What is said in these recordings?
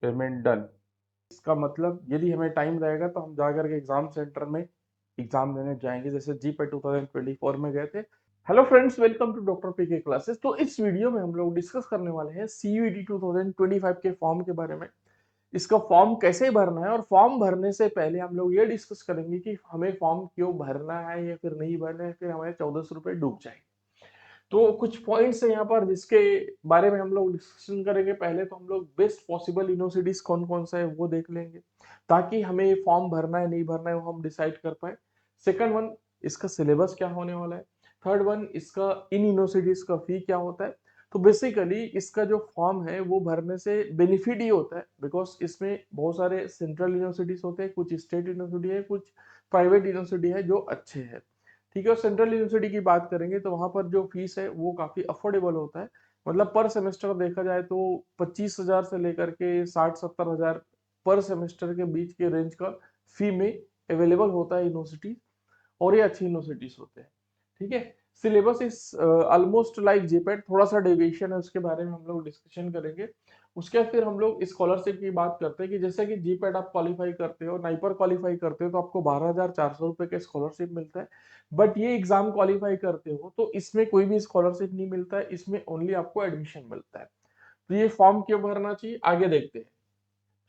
Payment done. इसका मतलब यदि हमें टाइम रहेगा तो हम जाकर के एग्जाम सेंटर में एग्जाम देने जाएंगे, जैसे जीपेट 2024 में गए थे। Hello friends, welcome to doctor PK classes. तो इस वीडियो में हम लोग डिस्कस करने वाले हैं सीयूईटी 2025 के फॉर्म के बारे में। इसका फॉर्म कैसे भरना है, और फॉर्म भरने से पहले हम लोग ये डिस्कस करेंगे कि हमें फॉर्म क्यों भरना है या फिर नहीं भरना है, फिर हमारे 1400 रुपये डूब जाएंगे। तो कुछ पॉइंट्स है यहाँ पर जिसके बारे में हम लोग डिस्कशन करेंगे। पहले तो हम लोग बेस्ट पॉसिबल यूनिवर्सिटीज कौन कौन सा है वो देख लेंगे, ताकि हमें फॉर्म भरना है नहीं भरना है वो हम डिसाइड कर पाए। सेकंड वन, इसका सिलेबस क्या होने वाला है। थर्ड वन, इसका इन यूनिवर्सिटीज का फी क्या होता है। तो बेसिकली इसका जो फॉर्म है वो भरने से बेनिफिट ही होता है, बिकॉज इसमें बहुत सारे सेंट्रल यूनिवर्सिटीज होते हैं, कुछ स्टेट यूनिवर्सिटी है, कुछ प्राइवेट यूनिवर्सिटी है जो अच्छे हैं। ठीक है। और सेंट्रल यूनिवर्सिटी की बात करेंगे तो वहां पर जो फीस है वो काफी अफोर्डेबल होता है। मतलब पर सेमेस्टर देखा जाए तो 25,000 से लेकर के 60-70 हजार पर सेमेस्टर के बीच के रेंज का फी में अवेलेबल होता है यूनिवर्सिटी, और ये अच्छी यूनिवर्सिटीज होते हैं। ठीक है। Syllabus is almost like GPAT, थोड़ा सा डेविएशन है, उसके बारे में हम लोग डिस्कशन करेंगे। उसके बाद फिर हम लोग स्कॉलरशिप की बात करते हैं कि जैसे कि जीपेट आप क्वालिफाई करते हो, नाइपर क्वालिफाई करते हो तो आपको 12,400 रुपये का स्कॉलरशिप मिलता है। बट ये एग्जाम क्वालिफाई करते हो तो इसमें कोई भी स्कॉलरशिप नहीं मिलता है, इसमें ओनली आपको एडमिशन मिलता है। तो ये फॉर्म क्यों भरना चाहिए आगे देखते हैं।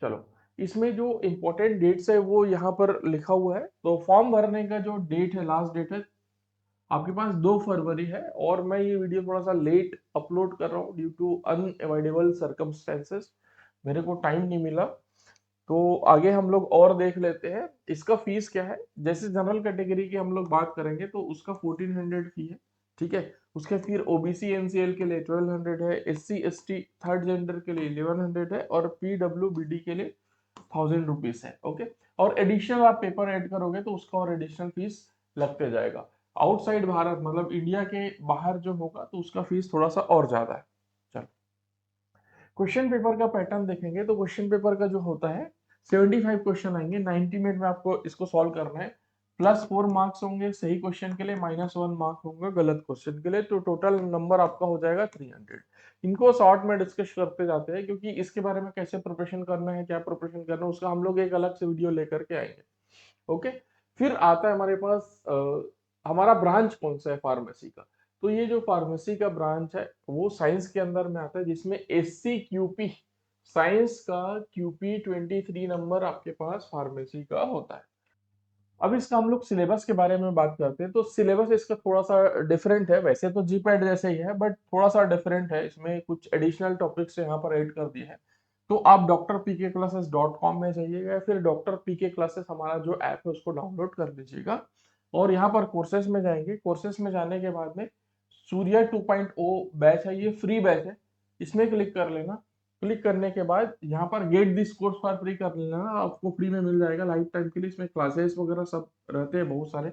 चलो, इसमें जो इम्पोर्टेंट डेट्स है वो यहाँ पर लिखा हुआ है। तो फॉर्म भरने का जो डेट है, लास्ट डेट है आपके पास 2 फरवरी है, और मैं ये वीडियो थोड़ा सा लेट अपलोड कर रहा हूँ ड्यू टू अनएवॉइडेबल सर्कमस्टेंसेस, मेरे को टाइम नहीं मिला। तो आगे हम लोग और देख लेते हैं इसका फीस क्या है। जैसे जनरल कैटेगरी की हम लोग बात करेंगे तो उसका 1400 फी है। ठीक है। उसके फिर ओबीसी एनसीएल के लिए 1200 है, एससी एसटी थर्ड जेंडर के लिए 1100 है, और पीडब्ल्यूबीडी के लिए 1000 रुपीज है। ओके। और एडिशनल आप पेपर ऐड करोगे तो उसका और एडिशनल फीस लगते जाएगा। आउटसाइड भारत मतलब इंडिया के बाहर जो होगा तो उसका फीस थोड़ा सा और ज्यादा है। चलो, क्वेश्चन पेपर का पैटर्न देखेंगे तो क्वेश्चन पेपर का जो होता है 75 क्वेश्चन आएंगे, 90 मिनट में आपको इसको सॉल्व करना है। +4 मार्क्स होंगे सही क्वेश्चन के लिए, -1 मार्क होंगे गलत क्वेश्चन के लिए, तो टोटल नंबर आपका हो जाएगा 300। इनको शॉर्ट में डिस्कस करते जाते हैं, क्योंकि इसके बारे में कैसे प्रिपरेशन करना है, क्या प्रिपरेशन करना है, उसका हम लोग एक अलग से वीडियो लेकर के आएंगे। ओके। फिर आता है हमारे पास हमारा ब्रांच कौन सा है फार्मेसी का। तो ये जो फार्मेसी का ब्रांच है वो साइंस के अंदर में आता है, जिसमें एससी क्यूपी साइंस का क्यूपी 23 नंबर आपके पास फार्मेसी का होता है। अब इसका हम लोग सिलेबस के बारे में बात करते हैं तो सिलेबस इसका थोड़ा सा डिफरेंट है। वैसे तो जीपैड जैसे ही है बट थोड़ा सा डिफरेंट है, इसमें कुछ एडिशनल टॉपिक्स यहाँ पर ऐड कर दिए हैं। तो आप drpkclasses.com में जाइएगा या फिर डॉक्टर पीके क्लासेस हमारा जो ऐप है उसको डाउनलोड कर लीजिएगा, और यहाँ पर कोर्सेज में जाएंगे। कोर्सेज में जाने के बाद में सूर्या 2.0 बैच है, ये फ्री बैच है, इसमें क्लिक कर लेना। क्लिक करने के बाद यहाँ पर get this course for free कर लेना, आपको फ्री में मिल जाएगा लाइफ टाइम के लिए। इसमें क्लासेस वगैरह सब रहते हैं बहुत सारे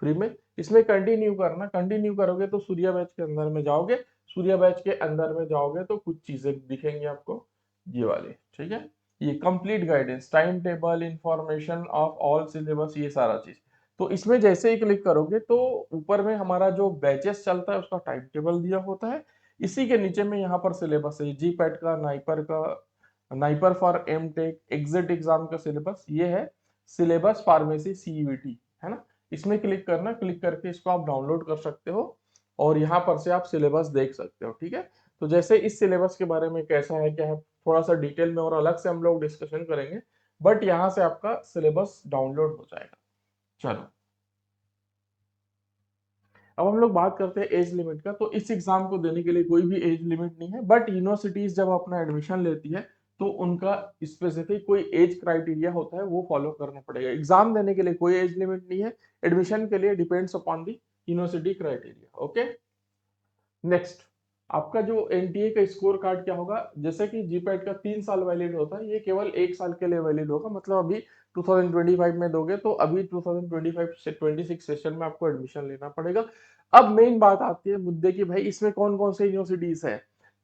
फ्री में। इसमें कंटिन्यू करना, कंटिन्यू करोगे तो सूर्या बैच के अंदर में जाओगे। सूर्या बैच के अंदर में जाओगे तो कुछ चीजें दिखेंगी आपको, ये वाले। ठीक है। ये complete guidance, time table, information of all syllabus, ये सारा चीज। तो इसमें जैसे ही क्लिक करोगे तो ऊपर में हमारा जो बैचेस चलता है उसका टाइम टेबल दिया होता है। इसी के नीचे में यहाँ पर सिलेबस है जी पैट का, नाइपर का, NIPER for M Tech exit exam का सिलेबस ये है। सिलेबस फार्मेसी सीयूईटी है ना। इसमें क्लिक करना, क्लिक करके इसको आप डाउनलोड कर सकते हो, और यहाँ पर से आप सिलेबस देख सकते हो। ठीक है। तो जैसे इस सिलेबस के बारे में कैसा है क्या है थोड़ा सा डिटेल में और अलग से हम लोग डिस्कशन करेंगे, बट यहाँ से आपका सिलेबस डाउनलोड हो जाएगा। चलो, अब हम लोग बात करते हैं एज लिमिट का। तो इस एग्जाम को देने के लिए कोई भी एज लिमिट नहीं है, बट यूनिवर्सिटीज जब अपना एडमिशन लेती है तो उनका स्पेसिफिक कोई एज क्राइटेरिया होता है वो फॉलो करना पड़ेगा। एग्जाम देने के लिए कोई एज लिमिट नहीं है, एडमिशन के लिए depends upon the university criteria. Okay. Next, आपका जो एनटीए का स्कोर कार्ड क्या होगा। जैसे कि जीपैट का 3 साल वैलिड होता है, ये केवल 1 साल के लिए वैलिड होगा। मतलब अभी 2025 में दोगे तो अभी 2025 से 26 सेशन में आपको एडमिशन लेना पड़ेगा। अब मेन बात आती है मुद्दे की, भाई इसमें कौन कौन से यूनिवर्सिटीज है।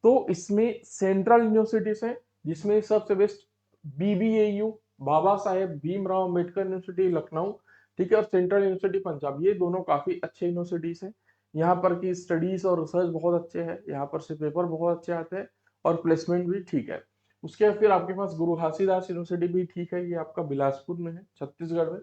तो इसमें सेंट्रल यूनिवर्सिटीज है, जिसमें सबसे best BBAU, Baba Saheb Bhimrao Ambedkar university Lucknow. ठीक है। और सेंट्रल यूनिवर्सिटी पंजाब, ये दोनों काफी अच्छे यूनिवर्सिटीज है। यहाँ पर की स्टडीज और रिसर्च बहुत अच्छे हैं, यहाँ पर से पेपर बहुत अच्छे आते हैं और प्लेसमेंट भी ठीक है। उसके बाद फिर आपके पास गुरु घासीदास यूनिवर्सिटी भी ठीक है, ये आपका बिलासपुर में है, छत्तीसगढ़ में।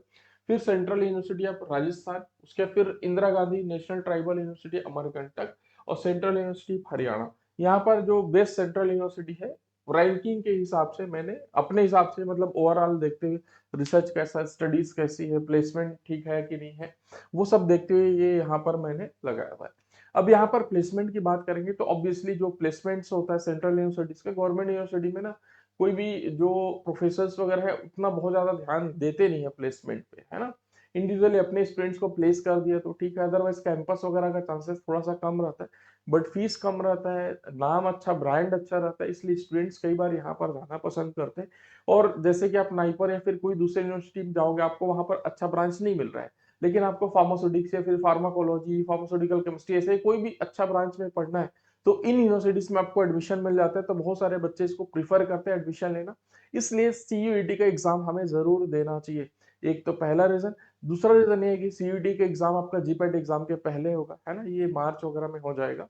फिर सेंट्रल यूनिवर्सिटी ऑफ राजस्थान, उसके बाद फिर Indira Gandhi national tribal university Amarkantak, और सेंट्रल यूनिवर्सिटी ऑफ हरियाणा। यहाँ पर जो बेस्ट सेंट्रल यूनिवर्सिटी है, रैंकिंग के हिसाब से मैंने अपने हिसाब से मतलब ओवरऑल देखते हुए, रिसर्च कैसा, स्टडीज कैसी है, प्लेसमेंट ठीक है कि नहीं है, वो सब देखते हुए ये यहाँ पर मैंने लगाया हुआ है। अब यहाँ पर प्लेसमेंट की बात करेंगे तो ऑब्वियसली जो प्लेसमेंट्स होता है सेंट्रल यूनिवर्सिटीज का, गवर्नमेंट यूनिवर्सिटी में ना कोई भी जो प्रोफेसर्स वगैरह है उतना बहुत ज्यादा ध्यान देते नहीं है प्लेसमेंट पे, है ना। इंडिविजुअली अपने स्टूडेंट्स को प्लेस कर दिया तो ठीक है, अदरवाइज कैंपस वगैरह का चांसेस थोड़ा सा कम रहता है, बट फीस कम रहता है, नाम अच्छा, ब्रांड अच्छा रहता है, इसलिए स्टूडेंट्स कई बार यहाँ पर जाना पसंद करते हैं। और जैसे कि आप नाइपर या फिर कोई दूसरे यूनिवर्सिटी में जाओगे, आपको वहां पर अच्छा ब्रांच नहीं मिल रहा है, लेकिन आपको फार्मास्यूटिक्स या फिर फार्माकोलॉजी, फार्मास्यूटिकल केमिस्ट्री, ऐसे कोई भी अच्छा ब्रांच में पढ़ना है, तो इन यूनिवर्सिटीज में आपको एडमिशन मिल जाता है, तो बहुत सारे बच्चे इसको प्रीफर करते हैं एडमिशन लेना। इसलिए सीयूईटी का एग्जाम हमें जरूर देना चाहिए। एक तो पहला रीजन। दूसरा रीजन ये है कि सीयूईटी का एग्जाम आपका जीपैट एग्जाम के पहले होगा, है ना, ये मार्च वगैरह में हो जाएगा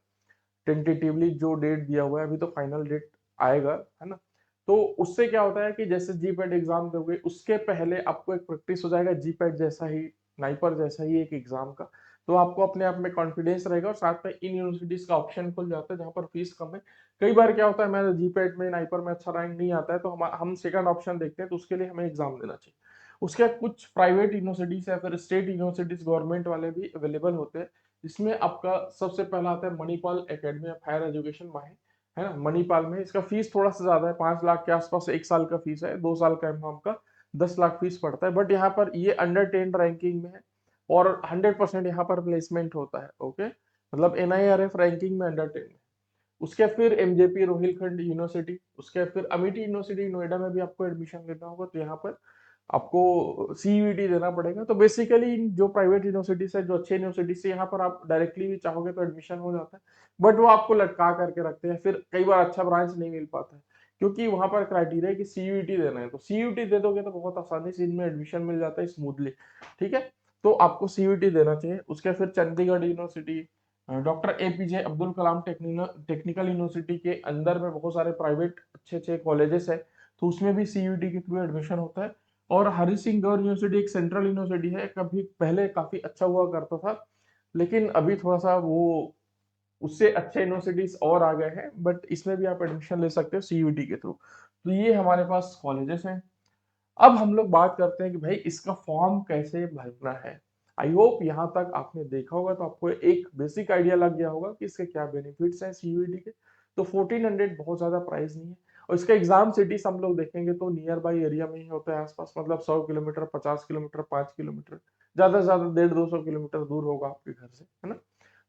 टेंटेटिवली, जो डेट दिया हुआ है, अभी तो फाइनल डेट आएगा, है ना। तो उससे क्या होता है कि जैसे जीपैट एग्जाम दोगे उसके पहले आपको एक प्रैक्टिस हो जाएगा जीपैट जैसा ही, नाइपर जैसा ही एक एग्जाम का, तो आपको अपने आप में कॉन्फिडेंस रहेगा, और साथ में इन यूनिवर्सिटीज का ऑप्शन खुल जाता है जहाँ पर फीस कम है। कई बार क्या होता है, मेरा जीपैट में, नाइपर में अच्छा रैंक नहीं आता है, तो हम सेकंड ऑप्शन देखते हैं, तो उसके लिए हमें एग्जाम देना चाहिए। उसके बाद कुछ प्राइवेट यूनिवर्सिटीज या फिर स्टेट यूनिवर्सिटीज गवर्नमेंट वाले भी अवेलेबल होते हैं, जिसमें आपका सबसे पहला आता है Manipal academy of higher education Mahe, है ना। मणिपाल में इसका फीस थोड़ा सा ज्यादा है, 5 लाख के आसपास एक साल का फीस है, 2 साल का एमकॉम का 10 लाख फीस पड़ता है, बट यहाँ पर ये अंडर 10 रैंकिंग में है, और 100% यहाँ पर प्लेसमेंट होता है, ओके, मतलब एनआईआरएफ रैंकिंग में अंडर 10 है। उसके फिर एमजेपी रोहिलखंड यूनिवर्सिटी, उसके फिर अमिटी यूनिवर्सिटी नोएडा में भी आपको एडमिशन लेना होगा, तो यहाँ पर आपको सीयूईटी देना पड़ेगा। तो बेसिकली जो प्राइवेट यूनिवर्सिटीज है, जो अच्छे यूनिवर्सिटीज है, यहाँ पर आप डायरेक्टली भी चाहोगे तो एडमिशन हो जाता है, बट वो आपको लटका करके रखते हैं, फिर कई बार अच्छा ब्रांच नहीं मिल पाता है, क्योंकि वहां पर क्राइटेरिया है कि सीयूईटी देना है, तो सीयूईटी दे दोगे तो बहुत आसानी से इनमें एडमिशन मिल जाता है स्मूथली, ठीक है। तो आपको सीयूईटी देना चाहिए। उसके फिर Chandigarh university, doctor APJ Abdul Kalam technical university के अंदर में बहुत सारे प्राइवेट अच्छे अच्छे कॉलेजेस है, तो उसमें भी सीयूईटी के थ्रू एडमिशन होता है। और हरि सिंह गौर यूनिवर्सिटी एक सेंट्रल यूनिवर्सिटी है, कभी पहले काफी अच्छा हुआ करता था, लेकिन अभी थोड़ा सा वो उससे अच्छे यूनिवर्सिटीज और आ गए हैं, बट इसमें भी आप एडमिशन ले सकते हो सीयूईटी के थ्रू। तो ये हमारे पास कॉलेजेस हैं। अब हम लोग बात करते हैं कि भाई इसका फॉर्म कैसे भरना है। आई होप यहाँ तक आपने देखा होगा तो आपको एक बेसिक आइडिया लग गया होगा कि इसके क्या बेनिफिट्स हैं सीयूईटी के। तो 1400 बहुत ज्यादा प्राइस नहीं है, और इसका एग्जाम सिटीज हम लोग देखेंगे तो नियर बाई एरिया में ही होता है आसपास, मतलब 100 किलोमीटर, 50 किलोमीटर, 5 किलोमीटर, ज्यादा से ज्यादा 150-200 किलोमीटर दूर होगा आपके घर से, है ना।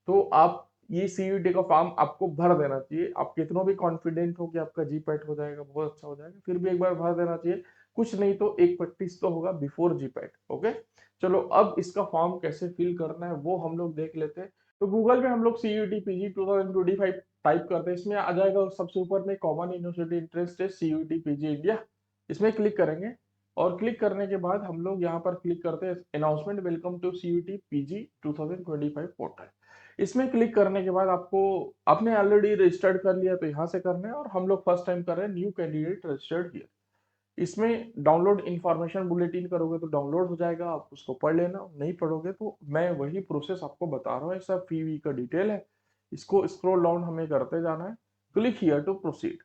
तो आप ये सीयूईटी का फॉर्म आपको भर देना चाहिए, आप कितना भी कॉन्फिडेंट हो कि आपका जीपैट हो जाएगा, बहुत अच्छा हो जाएगा, फिर भी एक बार भर देना चाहिए। कुछ नहीं तो एक प्रैक्टिस तो होगा बिफोर जीपैट, ओके। चलो अब इसका फॉर्म कैसे फिल करना है वो हम लोग देख लेते हैं। तो गूगल पे हम लोग सीयूईटी पीजी 2025 टाइप करते हैं, इसमें आ जाएगा, और सबसे ऊपर में common university entrance test CUET PG India, इसमें क्लिक करेंगे। और क्लिक करने के बाद हम लोग यहाँ पर क्लिक करते हैं announcement welcome to CUET PG 2025 portal. इसमें क्लिक करने के बाद आपको, आपने ऑलरेडी रजिस्टर्ड कर लिया तो यहाँ से करना है, और हम लोग फर्स्ट टाइम कर रहे हैं न्यू कैंडिडेट रजिस्टर्ड हियर। इसमें डाउनलोड इंफॉर्मेशन बुलेटिन करोगे तो डाउनलोड हो जाएगा, आप उसको पढ़ लेना, नहीं पढ़ोगे तो मैं वही प्रोसेस आपको बता रहा हूँ, सब फी वी का डिटेल है, इसको स्क्रॉल डाउन हमें करते जाना है। क्लिक हियर टू प्रोसीड,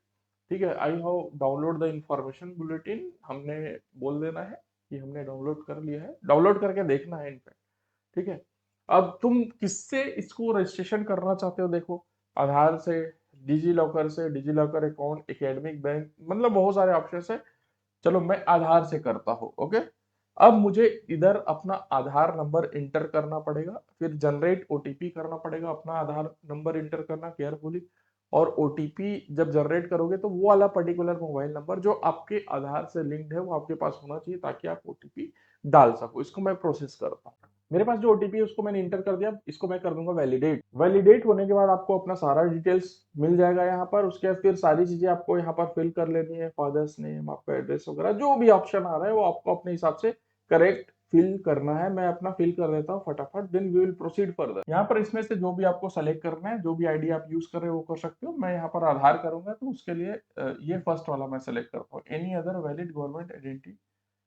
ठीक है। I have download the information bulletin, हमने बोल देना है कि हमने डाउनलोड कर लिया है, डाउनलोड करके देखना है इनफैक्ट, ठीक है। अब तुम किससे इसको रजिस्ट्रेशन करना चाहते हो, देखो, आधार से, डिजी लॉकर से, digi locker account, academic bank, मतलब बहुत सारे ऑप्शन है। चलो मैं आधार से करता हूँ, ओके। अब मुझे इधर अपना आधार नंबर इंटर करना पड़ेगा, फिर जनरेट ओटीपी करना पड़ेगा, अपना आधार नंबर इंटर करना केयरफुली, और ओटीपी जब जनरेट करोगे तो वो वाला पर्टिकुलर मोबाइल नंबर जो आपके आधार से लिंक्ड है वो आपके पास होना चाहिए, ताकि आप ओटीपी डाल सको। इसको मैं प्रोसेस करता हूँ। मेरे पास जो ओटीपी है उसको मैंने इंटर कर दिया, इसको मैं कर दूंगा वैलिडेट। वैलिडेट होने के बाद आपको अपना सारा डिटेल्स मिल जाएगा यहाँ पर। उसके बाद फिर सारी चीजें आपको यहाँ पर फिल कर लेनी है, फादर्स नेम, आपका एड्रेस वगैरह, जो भी ऑप्शन आ रहा है वो आपको अपने हिसाब से करेक्ट फिल करना है, मैं अपना फिल कर देता हूँ फटाफट, then we will proceed further. यहाँ पर इसमें से जो भी आपको सेलेक्ट करना है, जो भी आईडी आप यूज कर रहे हो वो कर सकते हो। मैं यहाँ पर आधार करूंगा, तो उसके लिए ये फर्स्ट वाला मैं सेलेक्ट करता हूँ, any other valid government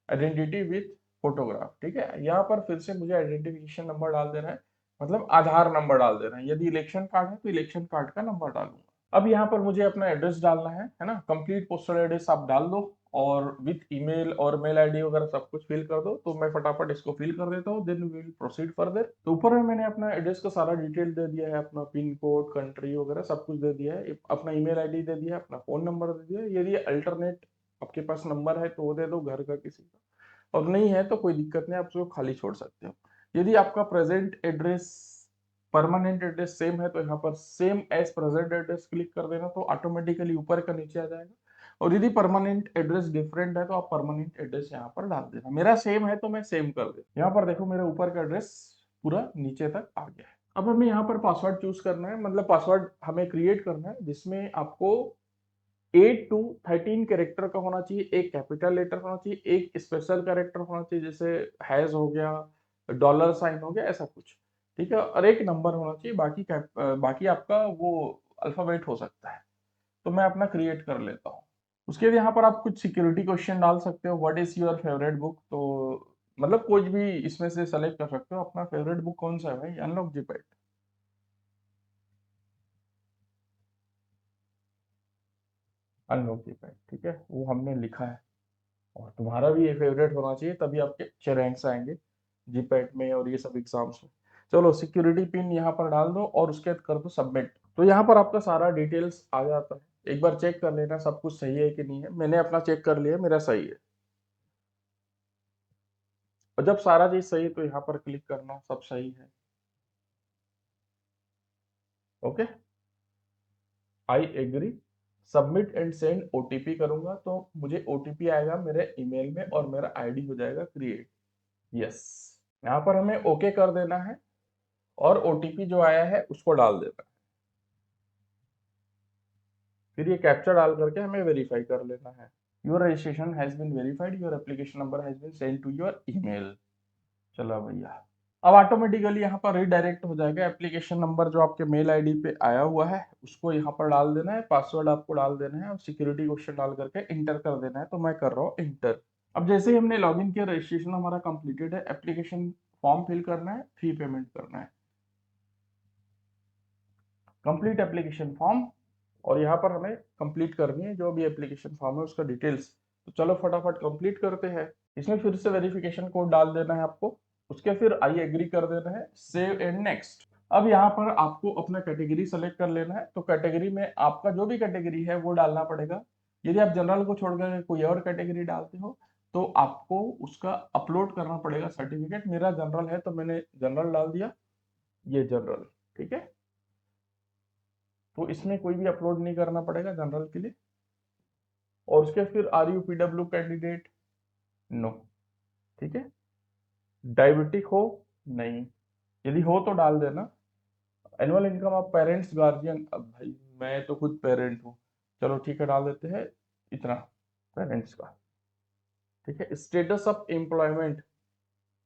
identity with photograph. ठीक है, यहाँ पर फिर से मुझे आइडेंटिफिकेशन नंबर डाल देना है, मतलब आधार नंबर डाल देना है। यदि इलेक्शन कार्ड है तो इलेक्शन कार्ड का नंबर डालूंगा। अब यहाँ पर मुझे अपना एड्रेस डालना है ना, कंप्लीट पोस्टल एड्रेस आप डाल दो और विथ ईमेल और मेल आईडी वगैरह सब कुछ फिल कर दो। तो मैं फटाफट इसको फिल कर देता हूँ, then we will proceed further. तो ऊपर में मैंने अपना एड्रेस का सारा डिटेल दे दिया है, अपना पिन कोड, कंट्री वगैरह सब कुछ दे दिया है, अपना ईमेल आईडी दे दिया है, अपना फोन नंबर दे दिया है। यदि अल्टरनेट आपके पास नंबर है तो वो दे दो घर का किसी का, और नहीं है तो कोई दिक्कत नहीं, आप उसको खाली छोड़ सकते हो। यदि आपका present address permanent address same है तो यहाँ पर same as present address click कर देना, तो ऑटोमेटिकली ऊपर का नीचे आ जाएगा। और यदि परमानेंट एड्रेस डिफरेंट है तो आप परमानेंट एड्रेस यहाँ पर डाल देना। मेरा सेम है तो मैं सेम कर देता। यहाँ पर देखो मेरा ऊपर का एड्रेस पूरा नीचे तक आ गया है। अब हमें यहाँ पर पासवर्ड चूज करना है, मतलब पासवर्ड हमें क्रिएट करना है जिसमें आपको 8 to 13 कैरेक्टर का होना चाहिए। एक कैपिटल लेटर होना चाहिए, एक स्पेशल कैरेक्टर होना चाहिए, जैसे हैज हो गया, डॉलर साइन हो गया, ऐसा कुछ। ठीक है, और एक नंबर होना चाहिए, बाकी आपका वो अल्फाबेट हो सकता है। तो मैं अपना क्रिएट कर लेता हूँ। उसके बाद यहाँ पर आप कुछ सिक्योरिटी क्वेश्चन डाल सकते हो, what is your favourite book, तो मतलब कुछ भी इसमें से सेलेक्ट कर सकते हो। अपना फेवरेट बुक कौन सा है भाई? Unlock GPAT. अनलॉक जीपैट, ठीक है, वो हमने लिखा है। और तुम्हारा भी ये फेवरेट होना चाहिए, तभी आपके अच्छे रैंक्स आएंगे जीपैट में और ये सब एग्जाम्स में। चलो सिक्योरिटी पिन यहाँ पर डाल दो और उसके बाद कर दो सबमिट। तो यहाँ पर आपका सारा डिटेल्स आ जाता है। एक बार चेक कर लेना सब कुछ सही है कि नहीं है। मैंने अपना चेक कर लिया, मेरा सही है। और जब सारा चीज सही है तो यहाँ पर क्लिक करना सब सही है। Okay, I agree, submit and send OTP करूंगा तो मुझे ओटीपी आएगा मेरे ईमेल में और मेरा आईडी हो जाएगा क्रिएट। यस, यहाँ पर हमें ओके कर देना है और ओटीपी जो आया है उसको डाल देना है। फिर ये कैप्चा डाल करके हमें वेरीफाई कर लेना है। Your registration has been verified, your application number has been send to your email. चलो भैया, अब ऑटोमेटिकली यहाँ पर रिडायरेक्ट हो जाएगा। एप्लीकेशन नंबर जो आपके मेल आईडी पे आया हुआ है उसको यहाँ पर डाल देना है, पासवर्ड आपको डाल देना है और सिक्योरिटी क्वेश्चन डाल करके इंटर कर देना है। तो मैं कर रहा हूँ इंटर। अब जैसे ही हमने लॉगिन किया, रजिस्ट्रेशन हमारा कंप्लीटेड है। एप्लीकेशन फॉर्म फिल करना है, फी पेमेंट करना है, कंप्लीट एप्लीकेशन फॉर्म। और यहाँ पर हमें कंप्लीट करनी है जो भी एप्लीकेशन फॉर्म है उसका डिटेल्स। तो चलो फटाफट कंप्लीट करते हैं। इसमें फिर से वेरिफिकेशन कोड डाल देना है आपको, उसके फिर आई एग्री कर देना है, सेव एंड नेक्स्ट। अब यहाँ पर आपको अपना कैटेगरी सेलेक्ट कर लेना है। तो कैटेगरी में आपका जो भी कैटेगरी है वो डालना पड़ेगा। यदि आप जनरल को छोड़कर कोई और कैटेगरी डालते हो तो आपको उसका अपलोड करना पड़ेगा सर्टिफिकेट। मेरा जनरल है तो मैंने जनरल डाल दिया, ये जनरल। ठीक है, तो इसमें कोई भी अपलोड नहीं करना पड़ेगा जनरल के लिए। और उसके फिर are you PW candidate, no. ठीक है, डायबिटिक हो, नहीं। यदि हो तो डाल देना। Annual income of parents guardian, अब भाई मैं तो खुद पेरेंट हूँ, चलो ठीक है डाल देते हैं इतना पेरेंट्स का। ठीक है, status of employment,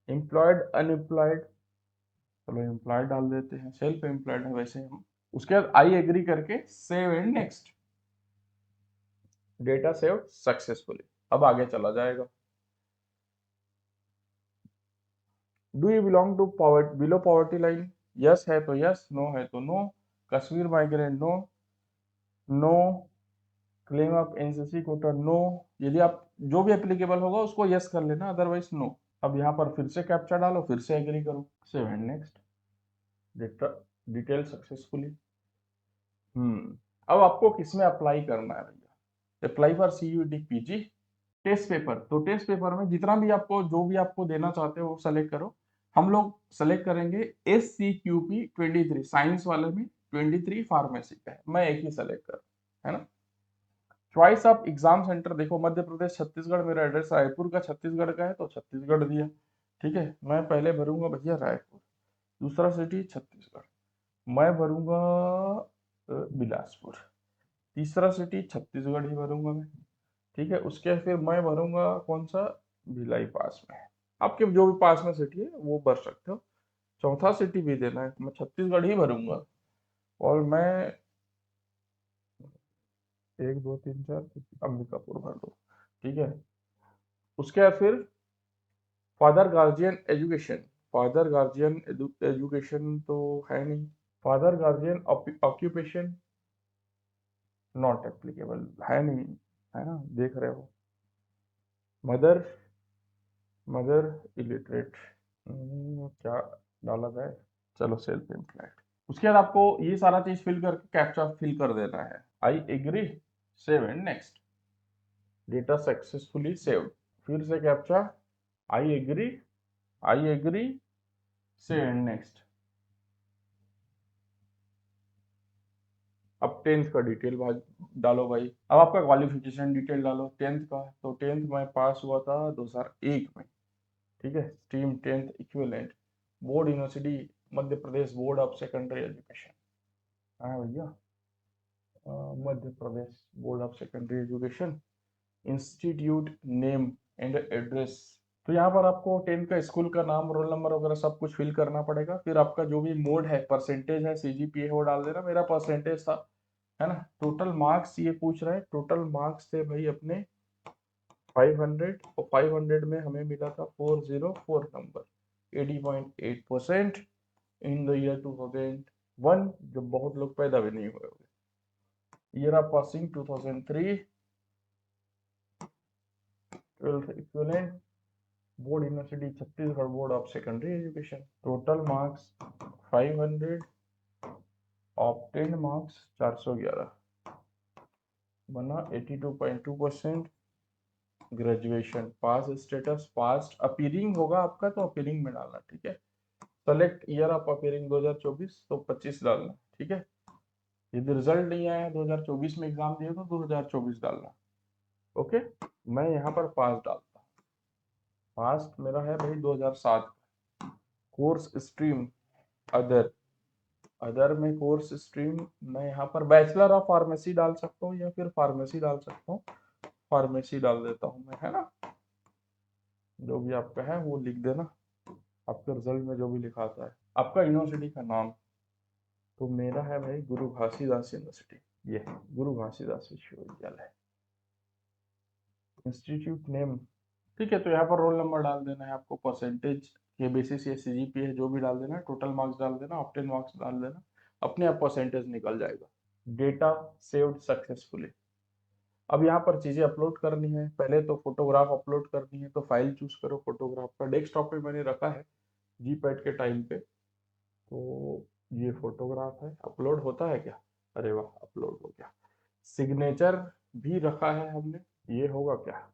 employed unemployed, चलो एम्प्लॉयड डाल देते हैं, सेल्फ एम्प्लॉयड है वैसे हम। उसके बाद आई एग्री करके save and next. Data save successfully, अब आगे चला जाएगा। Do you belong to below poverty line, yes है तो यस, नो है तो no. Kashmir migrant, no. No. Claim of NCC quota, no. यदि आप जो भी एप्लीकेबल होगा उसको यस कर लेना, अदरवाइज नो। अब यहाँ पर फिर से कैप्चा डालो, फिर से एग्री करो, save and next. Data detail successfully. अब आपको किसमें अप्लाई करना है भैया? Apply for CUET PG test paper. तो टेस्ट पेपर में जितना भी आपको जो भी आपको देना चाहते हो वो सेलेक्ट करो। हम लोग सेलेक्ट करेंगे SCQP 23, साइंस वाले में 23 फार्मेसी का है, मैं एक ही सेलेक्ट कर, है ना। चॉइस ऑफ एग्जाम सेंटर देखो, मध्य प्रदेश छत्तीसगढ़, मेरा एड्रेस रायपुर का छत्तीसगढ़ का है तो छत्तीसगढ़ दिया। ठीक है, मैं पहले भरूंगा भैया रायपुर, दूसरा सिटी छत्तीसगढ़, मैं भरूंगा बिलासपुर, तीसरा सिटी छत्तीसगढ़ ही भरूंगा मैं। ठीक है, उसके फिर मैं भरूंगा कौन सा, भिलाई पास में। आपके जो भी पास में सिटी है वो भर सकते हो। चौथा सिटी भी देना है, मैं छत्तीसगढ़ ही भरूंगा। और मैं 1 2 3 4 अंबिकापुर भर दो, ठीक है। उसके बाद फिर father guardian education. Father guardian education तो है नहीं। Father guardian occupation not applicable, है नहीं, है ना, देख रहे हो। मदर, मदर इलिटरेट, क्या डाला जाए, चलो सेल्फ एम्प्लॉयड। उसके बाद आपको ये सारा चीज फिल करके कैप्चा फिल कर देना है। I agree, save and next. Data successfully saved. फिर से captcha, I agree, I agree, save and next. अब 10th का डिटेल डालो भाई। अब आपका क्वालिफिकेशन डिटेल डालो 10th का। तो 10th में पास हुआ था 2001 में, ठीक है। Stream 10th equivalent, board university Madhya Pradesh board of secondary education. हाँ भैया, Madhya Pradesh board of secondary education. Institute name and address. तो यहाँ पर आपको 10th का स्कूल का नाम, रोल नंबर वगैरह सब कुछ फिल करना पड़ेगा। फिर आपका जो भी मोड है, परसेंटेज है, सीजीपीए है, वो डाल देना। मेरा परसेंटेज था, है ना। टोटल मार्क्स ये पूछ रहा है, टोटल मार्क्स थे भाई अपने 500, और 500 में हमें मिला था 404 नंबर, 80.8% इन द ईयर 2001, जब बहुत लोग पैदा भी नहीं हुए होंगे। Year of passing 2003, 12th equivalent, board university Chhattisgarh board of secondary education. Total marks 500, obtained marks 411, बना 82.2%। Graduation pass status past, appearing होगा आपका तो अपीयरिंग में डालना, ठीक है। सेलेक्ट ईयर ऑफ अपीयरिंग 2024, तो 25 डालना, ठीक है। यदि रिजल्ट नहीं आया 2024 में एग्जाम दिए तो 2024 डालना, ओके। मैं यहाँ पर पास डालता, पास्ट मेरा है भाई 2007। कोर्स स्ट्रीम अदर, अदर में कोर्स स्ट्रीम मैं यहाँ पर बैचलर ऑफ फार्मेसी डाल सकता हूँ या फिर फार्मेसी डाल सकता हूँ। फार्मेसी डाल देता हूँ मैं, है ना। जो भी आपका है वो लिख देना, आपके रिजल्ट में जो भी लिखा आता है। आपका यूनिवर्सिटी का नाम, तो मेरा है भाई गुरु घासीदास यूनिवर्सिटी, ये है गुरु घासीदास विश्वविद्यालय। इंस्टीट्यूट नेम, ठीक है। तो यहाँ पर रोल नंबर डाल देना है आपको, परसेंटेज के बेसिस या सीजीपीए जो भी डाल देना है, टोटल मार्क्स डाल देना, ऑप्टेन मार्क्स डाल देना, अपने आप परसेंटेज निकल जाएगा। Data saved successfully. अब यहाँ पर चीजें अपलोड करनी है। पहले तो फोटोग्राफ अपलोड करनी है, तो फाइल चूज करो फोटोग्राफ का। डेस्कटॉप पे मैंने रखा है जी पैड के टाइम पे। तो ये फोटोग्राफ है, अपलोड होता है क्या, अरे वाह अपलोड हो गया। सिग्नेचर भी रखा है हमने, ये होगा क्या,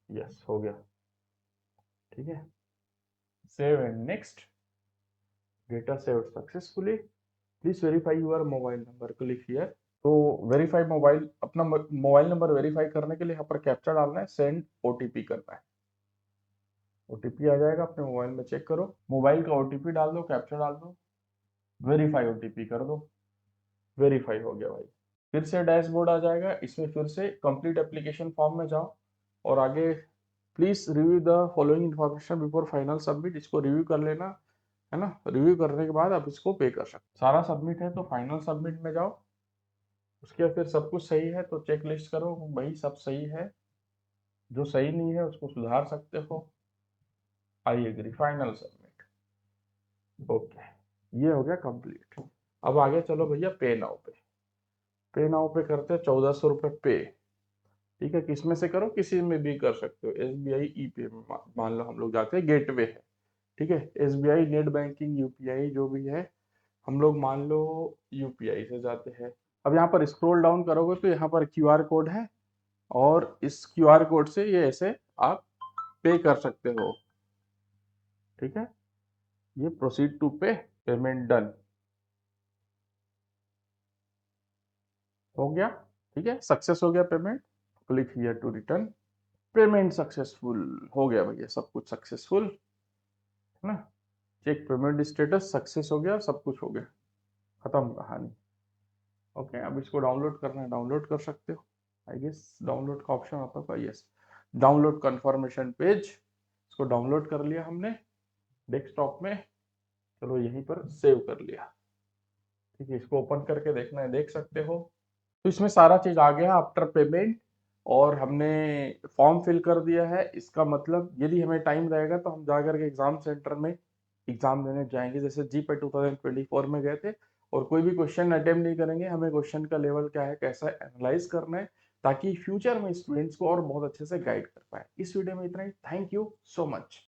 यस हो गया, ठीक है। Save and next. Data saved successfully, please verify your mobile number, click here. तो वेरीफाई मोबाइल, अपना मोबाइल नंबर वेरीफाई करने के लिए यहाँ पर कैप्चा डालना है, सेंड ओटीपी करना है। ओटीपी आ जाएगा, अपने मोबाइल में चेक करो, मोबाइल का ओटीपी डाल दो, कैप्चा डाल दो, वेरीफाई ओटीपी कर दो, वेरीफाई हो गया भाई। फिर से डैशबोर्ड आ जाएगा, इसमें फिर से कंप्लीट एप्लीकेशन फॉर्म में जाओ और आगे please review the following information before final submit, इसको रिव्यू कर लेना, है ना। रिव्यू करने के बाद आप इसको पे कर सकते। सारा सबमिट है तो फाइनल सबमिट में जाओ। उसके बाद फिर सब कुछ सही है तो चेक लिस्ट करो भाई सब सही है, जो सही नहीं है उसको सुधार सकते हो। I agree, final submit, okay. ये हो गया कंप्लीट। अब आगे चलो भैया पे नाउ पे। पे नाउ पे करते हैं 1400 रुपये पे, ठीक है। किसमें से करो, किसी में भी कर सकते हो, एसबीआई ई पे में मान लो हम लोग जाते हैं, गेटवे है, ठीक है। एसबीआई नेट बैंकिंग यूपीआई जो भी है, हम लोग मान लो यूपीआई से जाते हैं। अब यहाँ पर स्क्रॉल डाउन करोगे तो यहाँ पर क्यूआर कोड है, और इस क्यूआर कोड से ये ऐसे आप पे कर सकते हो, ठीक है। ये proceed to pay, payment done हो गया, ठीक है। सक्सेस हो गया payment, click here to return. Payment successful हो गया भैया, सब कुछ सक्सेसफुल, है ना। चेक पेमेंट स्टेटस, सक्सेस हो गया, सब कुछ हो गया, खत्म कहानी, ओके। अब इसको डाउनलोड करना है, डाउनलोड कर सकते हो। आई गेस डाउनलोड का ऑप्शन आता होगा, यस। डाउनलोड कंफर्मेशन पेज, इसको डाउनलोड कर लिया हमने डेस्कटॉप में, चलो यहीं पर सेव कर लिया। ठीक है, इसको ओपन करके देखना है, देख सकते हो। तो इसमें सारा चीज आ गया आफ्टर पेमेंट, और हमने फॉर्म फिल कर दिया है। इसका मतलब यदि हमें टाइम रहेगा तो हम जाकर के एग्जाम सेंटर में एग्जाम देने जाएंगे, जैसे जीपे 2024 में गए थे। और कोई भी क्वेश्चन अटेम्प्ट नहीं करेंगे, हमें क्वेश्चन का लेवल क्या है, कैसा एनालाइज करना है, ताकि फ्यूचर में स्टूडेंट्स को और बहुत अच्छे से गाइड कर पाए। इस वीडियो में इतना ही। Thank you so much.